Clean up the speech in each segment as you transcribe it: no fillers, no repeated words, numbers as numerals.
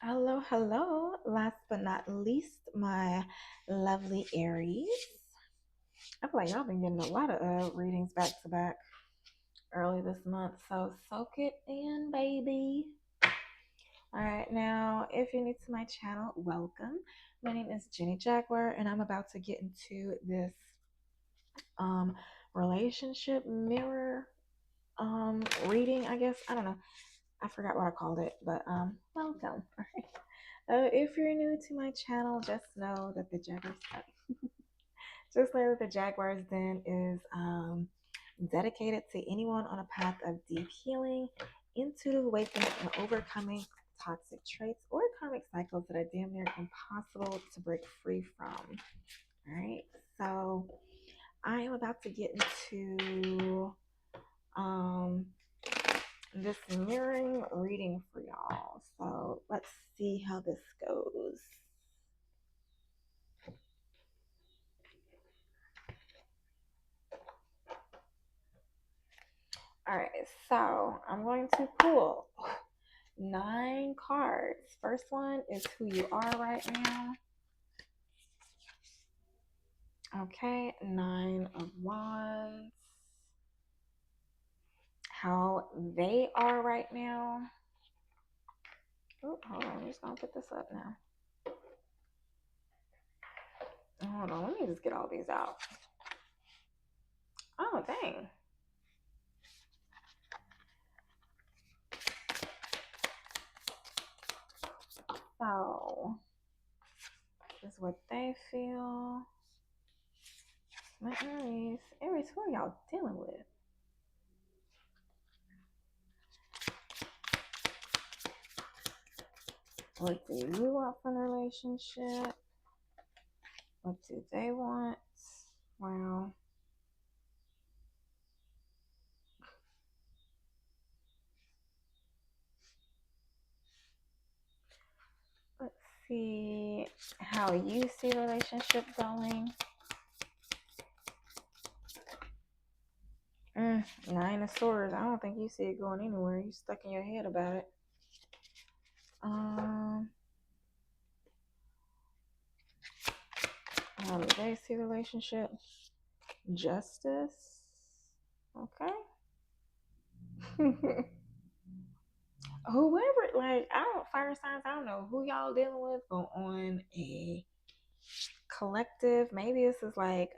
Hello, hello. Last but not least, my lovely Aries. I feel like y'all been getting a lot of readings back to back early this month, so soak it in, baby. All right, now if you're new to my channel, welcome. My name is Jenny Jaguar, and I'm about to get into this um relationship mirror reading. I guess I don't know. I forgot what I called it, but welcome. All right. If you're new to my channel, just know that the Jaguar's Den is dedicated to anyone on a path of deep healing, into the awakening and overcoming toxic traits or karmic cycles that are damn near impossible to break free from. All right, so I am about to get into um, this mirroring reading for y'all. So let's see how this goes. All right, so I'm going to pull 9 cards. First one is who you are right now. Okay, 9 of Wands. How they are right now. Oh, hold on, I'm just gonna put this up now. Hold on, let me just get all these out. Oh, dang. So, this is what they feel. My Aries. Aries, who are y'all dealing with? What do you want from the relationship? What do they want? Wow. Let's see how you see the relationship going. 9 of Swords. I don't think you see it going anywhere. You stuck in your head about it. How do they see the relationship? Justice. Okay. Whoever, like, I don't, fire signs, I don't know who y'all dealing with, but on a collective, maybe this is like,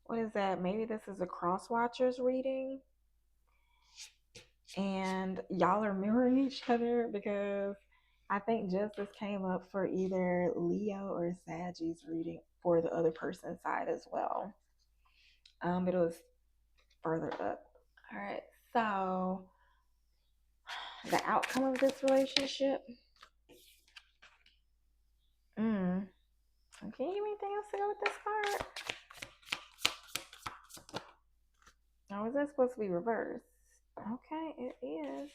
what is that? Maybe this is a cross watchers reading. And y'all are mirroring each other because I think justice came up for either Leo or Sagittarius reading for the other person's side as well. But it was further up. All right, so the outcome of this relationship. Can you give me anything else to go with this card? Or is that supposed to be reversed? Okay, it is.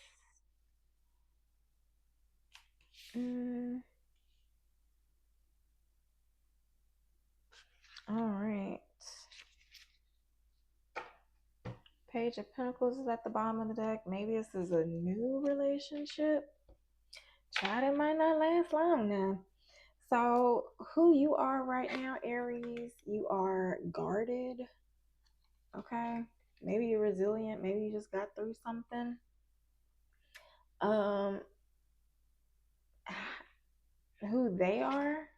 All right. Page of Pentacles is at the bottom of the deck. Maybe this is a new relationship. Child, it might not last long now. So, who you are right now, Aries, you are guarded. Okay. Maybe you're resilient. Maybe you just got through something. Um, who they are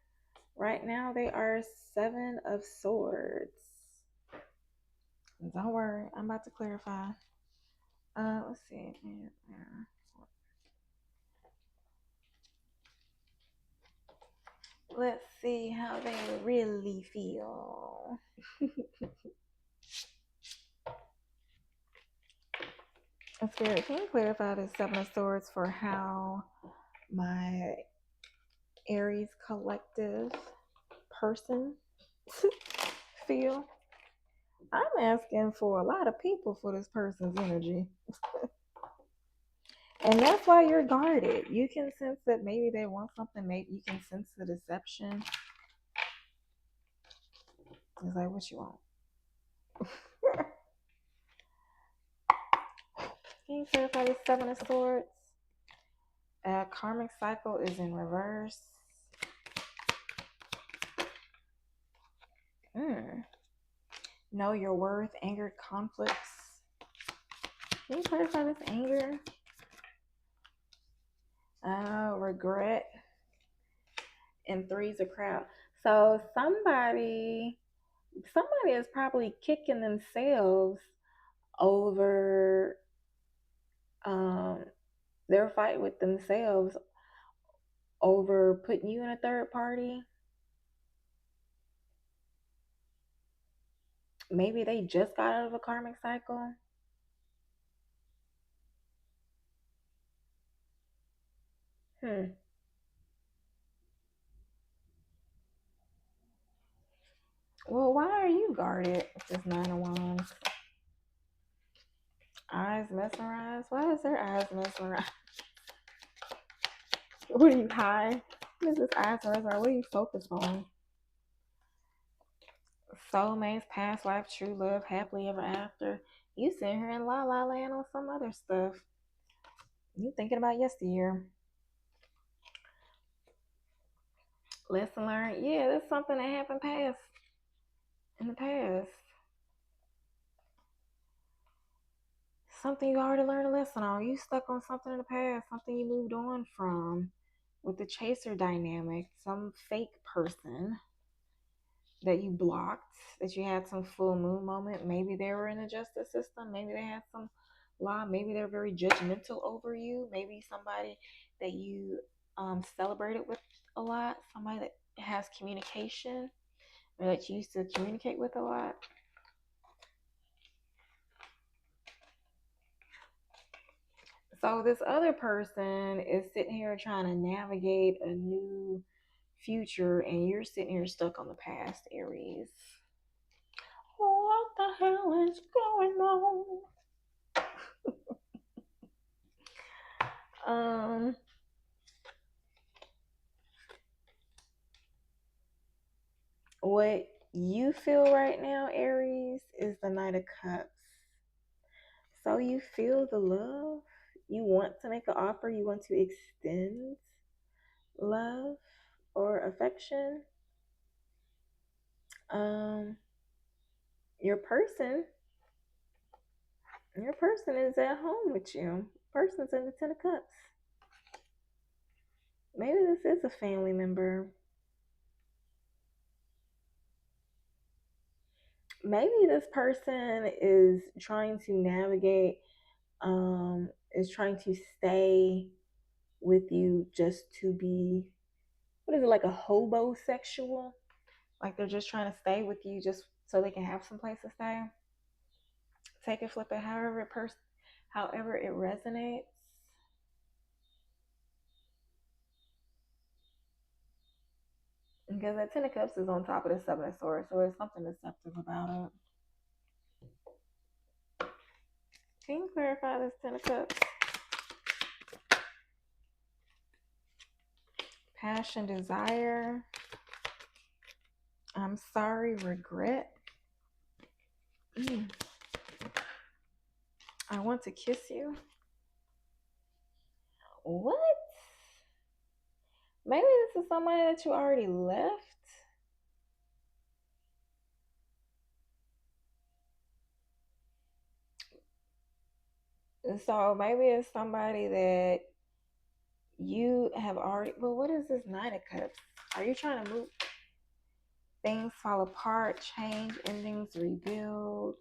right now, they are 7 of Swords. Don't worry, I'm about to clarify. Let's see. Let's see how they really feel. Spirit, can you clarify the 7 of Swords for how my Aries collective person feel? I'm asking for a lot of people for this person's energy. And that's why you're guarded. You can sense that maybe they want something. Maybe you can sense the deception. It's like, what you want? Can you clarify the 7 of Swords? Karmic cycle is in reverse. Mm. Know your worth, anger, conflicts. Can you clarify this anger? Regret, and three's a crowd. So somebody is probably kicking themselves over um their fight with themselves over putting you in a third party. Maybe they just got out of a karmic cycle. Hmm. Well, why are you guarded with this nine of wands? Eyes mesmerized. Why is their eyes mesmerized? What are you high? What is this eyes mesmerized? What are you focused on? Soulmates, past life, true love, happily ever after. You sitting here in la la land on some other stuff. You thinking about yesteryear. Lesson learned. Yeah, that's something that happened in the past. Something you already learned a lesson on. You stuck on something in the past, something you moved on from. With the chaser dynamic, some fake person that you blocked, that you had some full moon moment. Maybe they were in the justice system. Maybe they had some law. Maybe they're very judgmental over you. Maybe somebody that you celebrated with a lot. Somebody that has communication or that you used to communicate with a lot. So this other person is sitting here trying to navigate a new future, and you're sitting here stuck on the past, Aries. What the hell is going on? Um, what you feel right now, Aries, is the Knight of Cups. So you feel the love. You want to make an offer. You want to extend love or affection. Um, your person, your person is at home with you. Person's in the Ten of Cups. Maybe this is a family member. Maybe this person is trying to navigate, is trying to stay with you just to be, what is it, like a hobosexual? Like they're just trying to stay with you just so they can have some place to stay. Take it, flip it, however it resonates. Because that Ten of Cups is on top of the Seven of Swords, so there's something deceptive about it. Can you clarify this Ten of Cups? Passion, desire. I'm sorry, regret. Mm. I want to kiss you. What? Maybe this is somebody that you already left. So maybe it's somebody that you have already. Well, what is this Nine of Cups? Are you trying to move? Things fall apart, change, endings, rebuilds,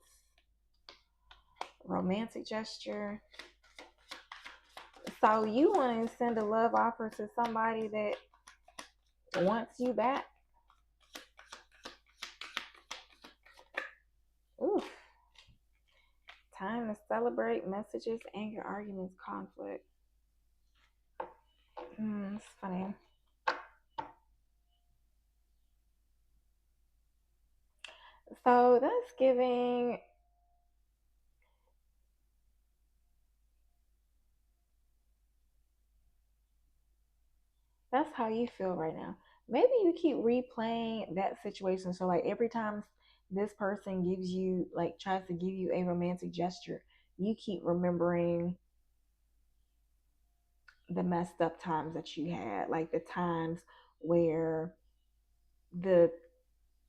romantic gesture. So you want to send a love offer to somebody that wants you back? Ooh. Time to celebrate, messages, anger, arguments, conflict. It's funny. So that's giving. That's how you feel right now. Maybe you keep replaying that situation. So like every time this person gives you, like, tries to give you a romantic gesture, you keep remembering the messed up times that you had, like the times where the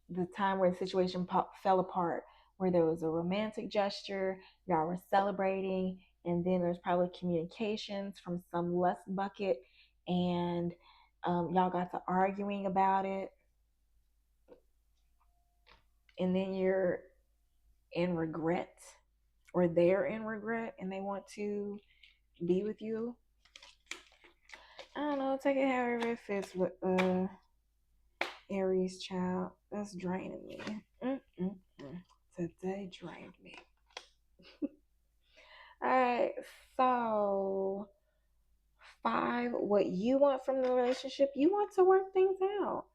the time where the situation fell apart, where there was a romantic gesture, y'all were celebrating, and then there's probably communications from some less bucket, and y'all got to arguing about it, and then you're in regret, or they're in regret, and they want to be with you. I don't know. Take it however it fits with Aries child. That's draining me. Mm-mm-mm. Today drained me. All right, so five, what you want from the relationship, you want to work things out.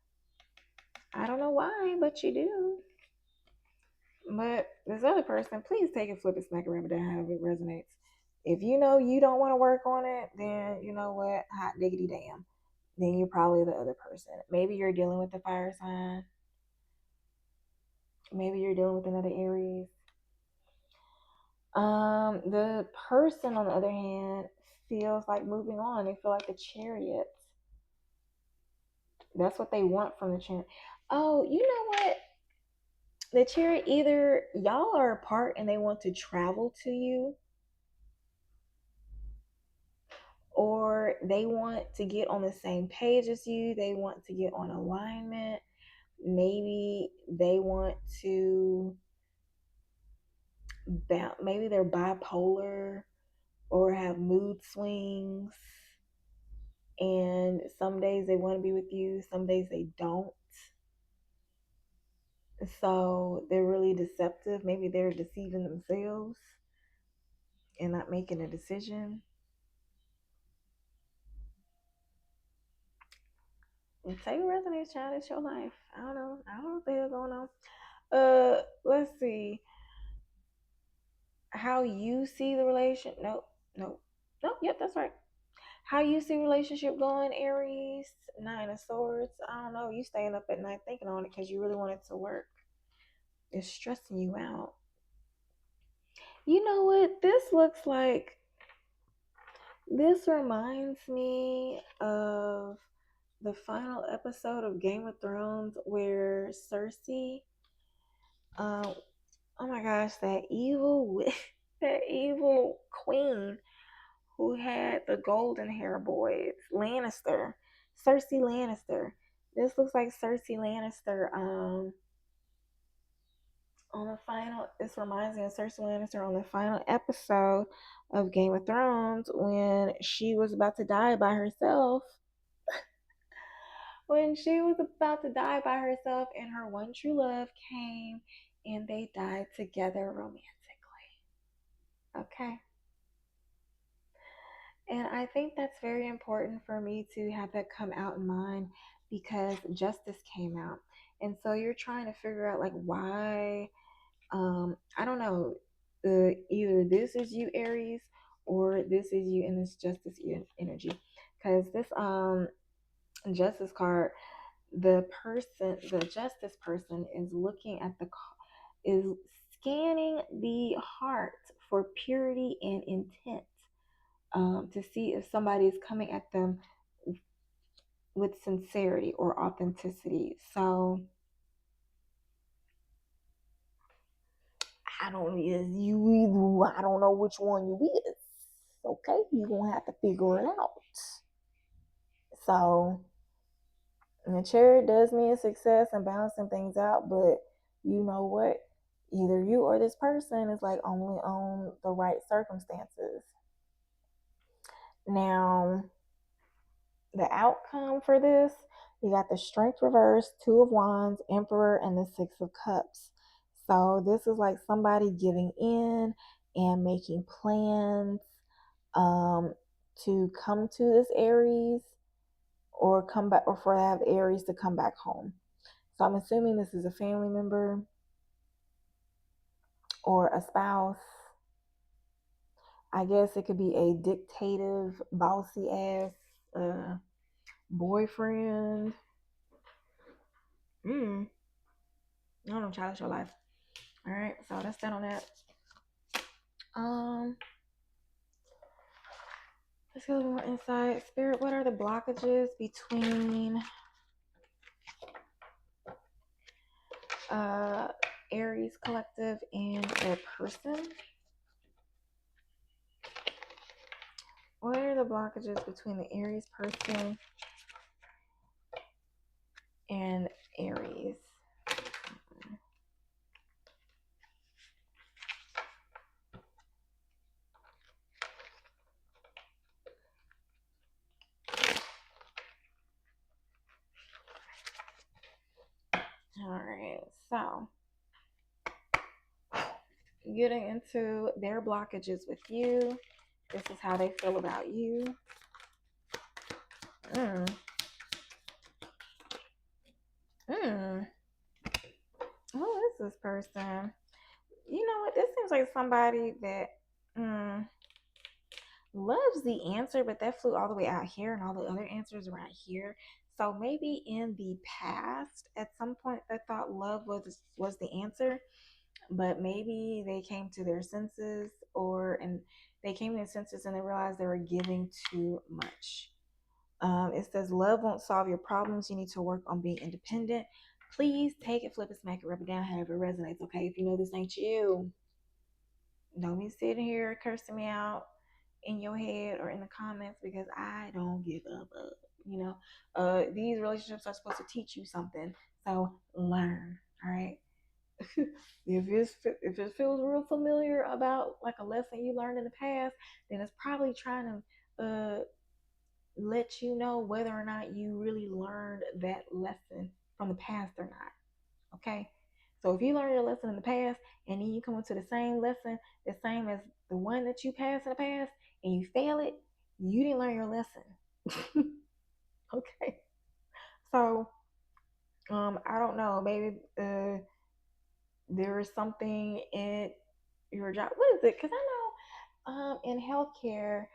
I don't know why, but you do. But this other person, please take it, flip it, smack it, rub it down, however it resonates. If you know you don't want to work on it, then you know what? Hot diggity damn. Then you're probably the other person. Maybe you're dealing with the fire sign. Maybe you're dealing with another Aries. The person on the other hand feels like moving on. They feel like the chariot. That's what they want from the chariot. Oh, you know what? The chariot, either y'all are apart and they want to travel to you, or they want to get on the same page as you. They want to get on alignment. Maybe they want to maybe they're bipolar or have mood swings, and some days they want to be with you, some days they don't. So they're really deceptive. Maybe they're deceiving themselves and not making a decision. And take a resonates, child. It's your life. I don't know. I don't know what the hell going on. Let's see. How you see the relation? Nope, nope, nope. Yep, that's right. How you see relationship going, Aries? Nine of Swords. I don't know. You staying up at night thinking on it because you really want it to work. It's stressing you out. You know what? This looks like. This reminds me of the final episode of Game of Thrones where Cersei, um, oh my gosh, that evil queen who had the golden hair boy, it's Lannister, Cersei Lannister. This looks like Cersei Lannister. On the final, this reminds me of Cersei Lannister on the final episode of Game of Thrones when she was about to die by herself. When she was about to die by herself, and her one true love came, and they died together romantically. Okay. And I think that's very important for me to have that come out in mind because justice came out. And so you're trying to figure out like why, I don't know, either this is you Aries or this is you in this justice energy. Cuz this justice card, the justice person is looking at is scanning the heart for purity and intent, to see if somebody is coming at them with sincerity or authenticity. So I don't is you either I don't know which one you is. Okay, you're gonna have to figure it out. So the chariot does mean success and balancing things out, but you know what? Either you or this person is like only on the right circumstances. Now, the outcome for this, you got the Strength reverse, Two of Wands, Emperor, and the Six of Cups. So this is like somebody giving in and making plans, um, to come to this Aries or come back, or for have Aries to come back home. So I'm assuming this is a family member or a spouse. I guess it could be a dictative, bossy ass boyfriend. I don't know, child, your life. All right, so that's that on that. Um, Let's get a little more insight. Spirit, what are the blockages between uh, Aries collective and their person? What are the blockages between the Aries person and Aries? All right, so getting into their blockages with you. This is how they feel about you. Mm. Mm. Who is this person? You know what? This seems like somebody that mm, loves the answer, but that flew all the way out here, and all the other answers are out here. So maybe in the past, at some point, they thought love was the answer, but maybe they came to their senses, and they came to their senses and they realized they were giving too much. It says love won't solve your problems. You need to work on being independent. Please take it, flip it, smack it, rub it down, however it resonates. Okay, if you know this ain't you, don't be sitting here cursing me out in your head or in the comments because I don't give up. These relationships are supposed to teach you something, so learn. All right. If it feels real familiar about like a lesson you learned in the past, then it's probably trying to let you know whether or not you really learned that lesson from the past or not. Okay. So if you learned your lesson in the past and then you come into the same lesson, the same as the one that you passed in the past, and you fail it, you didn't learn your lesson. Okay. So I don't know. Maybe there is something in your job. What is it? Because I know in healthcare,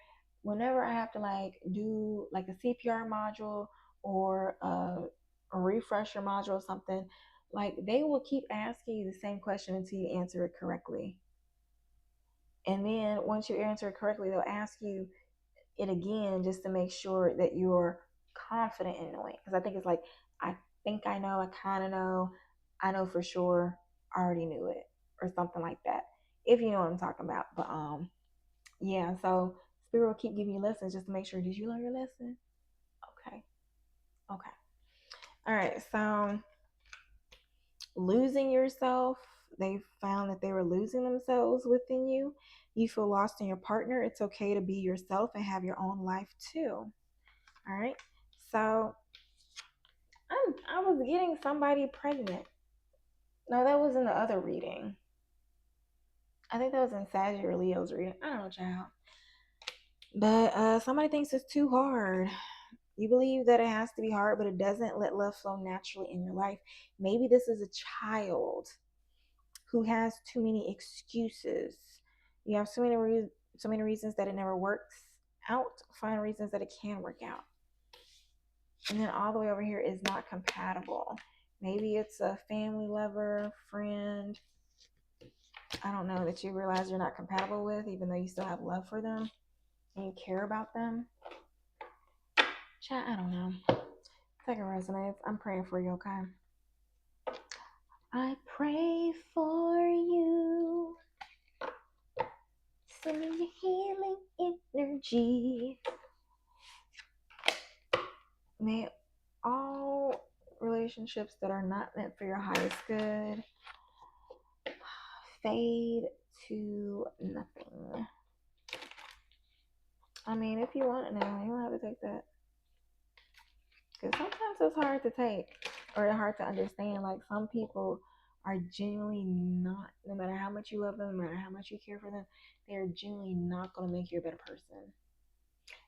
whenever I have to like do like a CPR module or a refresher module or something, like they will keep asking you the same question until you answer it correctly. And then once you answer it correctly, they'll ask you it again just to make sure that you're confident in knowing. Because I think it's like, I think I know, I kind of know, I know for sure, I already knew it, or something like that. If you know what I'm talking about. But yeah. So Spirit will keep giving you lessons just to make sure. Did you learn your lesson? Okay. Okay. All right. So losing yourself. They found that they were losing themselves within you. You feel lost in your partner. It's okay to be yourself and have your own life too. All right. So I was getting somebody pregnant. No, that was in the other reading. I think that was in Sagittarius or Leo's reading. I don't know, child. But somebody thinks it's too hard. You believe that it has to be hard, but it doesn't. Let love flow naturally in your life. Maybe this is a child who has too many excuses. You have so many reasons that it never works out. Find reasons that it can work out. And then all the way over here is not compatible. Maybe it's a family lover, friend, I don't know, that you realize you're not compatible with, even though you still have love for them and you care about them. Chat, I don't know. Take a resonates. I'm praying for you, okay? I pray for you. Send your healing energy. May all relationships that are not meant for your highest good fade to nothing. I mean, if you want it now, you don't have to take that. Because sometimes it's hard to take or hard to understand. Like, some people are genuinely not, no matter how much you love them, no matter how much you care for them, they're genuinely not going to make you a better person.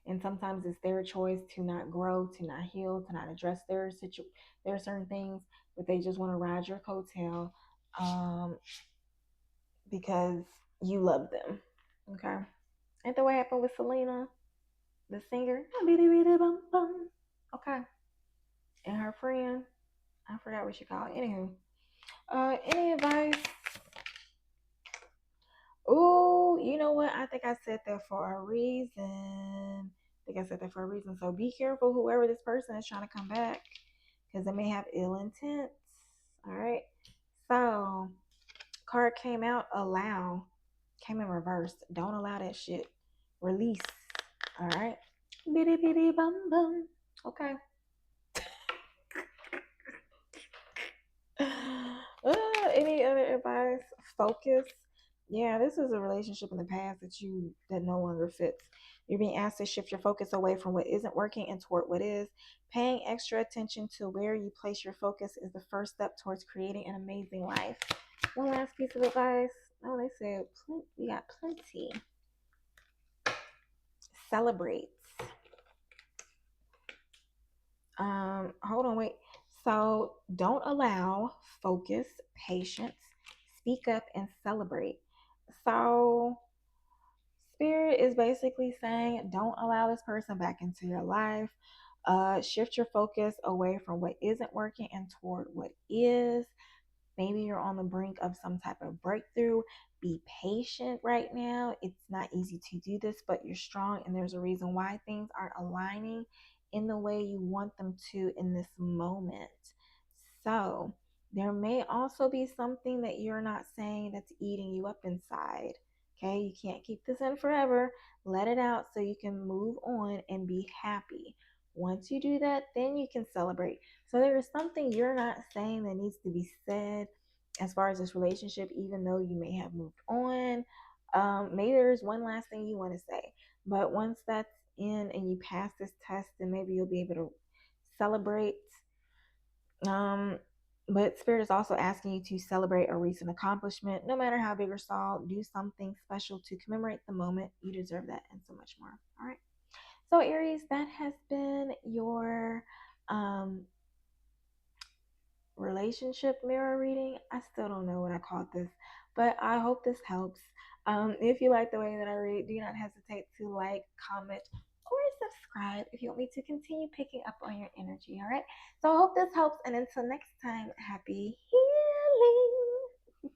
And sometimes it's their choice to not grow, to not heal, to not address their certain things, but they just want to ride your coattail because you love them. Okay? Ain't that what happened with Selena, the singer? Okay. And her friend, I forgot what she called. Anywho, any advice? Oh, you know what? I think I said that for a reason. think I said that for a reason. So be careful, whoever this person is trying to come back, because they may have ill intent. All right. So, card came out, allow, came in reverse. Don't allow that shit. Release. All right. Bitty bitty bum bum. Okay. Any other advice? Focus. Yeah, this is a relationship in the past that no longer fits. You're being asked to shift your focus away from what isn't working and toward what is. Paying extra attention to where you place your focus is the first step towards creating an amazing life. One last piece of advice. Oh, they said we got plenty. Celebrate. Hold on, wait. So don't allow, focus, patience, speak up, and celebrate. So spirit is basically saying don't allow this person back into your life. Shift your focus away from what isn't working and toward what is. Maybe you're on the brink of some type of breakthrough. Be patient right now. It's not easy to do this, but you're strong, and there's a reason why things aren't aligning in the way you want them to in this moment. So, there may also be something that you're not saying that's eating you up inside. Okay, you can't keep this in forever. Let it out so you can move on and be happy. Once you do that, then you can celebrate. So there is something you're not saying that needs to be said as far as this relationship, even though you may have moved on. Maybe there's one last thing you want to say, but once that's in and you pass this test, then maybe you'll be able to celebrate. Um, but Spirit is also asking you to celebrate a recent accomplishment, no matter how big or small. Do something special to commemorate the moment. You deserve that, and so much more. All right. So, Aries, that has been your um, relationship mirror reading. I still don't know what I called this, but I hope this helps. If you like the way that I read, do not hesitate to like, comment, or subscribe if you want me to continue picking up on your energy. All right. So I hope this helps. And until next time, happy healing.